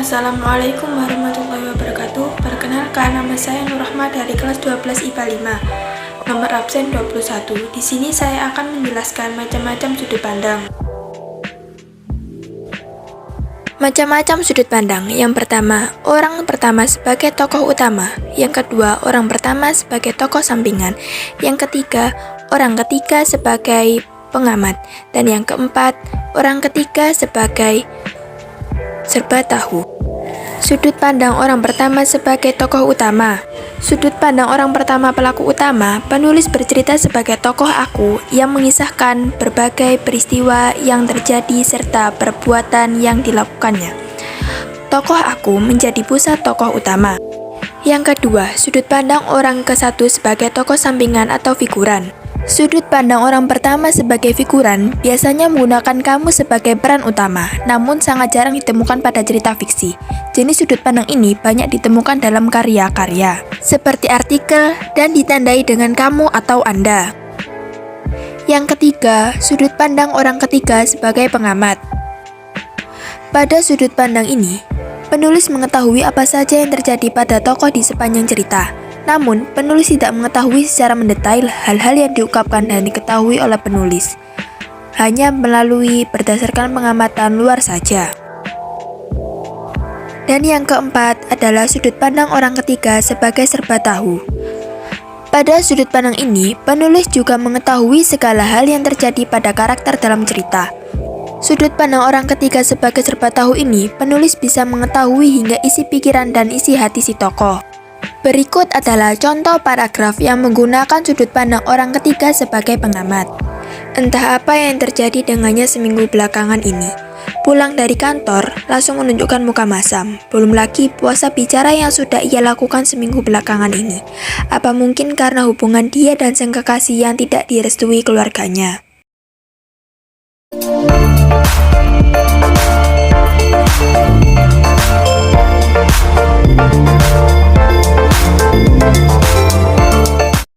Assalamualaikum warahmatullahi wabarakatuh. Perkenalkan, nama saya Nur Rahma dari kelas 12 IPA 5. Nomor absen 21. Di sini saya akan menjelaskan macam-macam sudut pandang. Macam-macam sudut pandang. Yang pertama, orang pertama sebagai tokoh utama. Yang kedua, orang pertama sebagai tokoh sampingan. Yang ketiga, orang ketiga sebagai pengamat. Dan yang keempat, orang ketiga sebagai serba tahu. Sudut pandang orang pertama sebagai tokoh utama. Sudut pandang orang pertama pelaku utama, penulis bercerita sebagai tokoh aku yang mengisahkan berbagai peristiwa yang terjadi serta perbuatan yang dilakukannya. Tokoh aku menjadi pusat tokoh utama. Yang kedua, sudut pandang orang ke-1 sebagai tokoh sampingan atau figuran. Sudut pandang orang pertama sebagai figuran biasanya menggunakan kamu sebagai peran utama, namun sangat jarang ditemukan pada cerita fiksi. Jenis sudut pandang ini banyak ditemukan dalam karya-karya, seperti artikel dan ditandai dengan kamu atau Anda. Yang ketiga, sudut pandang orang ketiga sebagai pengamat. Pada sudut pandang ini, penulis mengetahui apa saja yang terjadi pada tokoh di sepanjang cerita. Namun, penulis tidak mengetahui secara mendetail hal-hal yang diungkapkan dan diketahui oleh penulis, hanya melalui berdasarkan pengamatan luar saja. Dan yang keempat adalah sudut pandang orang ketiga sebagai serba tahu. Pada sudut pandang ini, penulis juga mengetahui segala hal yang terjadi pada karakter dalam cerita. Sudut pandang orang ketiga sebagai serba tahu ini, penulis bisa mengetahui hingga isi pikiran dan isi hati si tokoh. Berikut adalah contoh paragraf yang menggunakan sudut pandang orang ketiga sebagai pengamat. Entah apa yang terjadi dengannya seminggu belakangan ini. Pulang dari kantor, langsung menunjukkan muka masam. Belum lagi puasa bicara yang sudah ia lakukan seminggu belakangan ini. Apa mungkin karena hubungan dia dan sang kekasih yang tidak direstui keluarganya?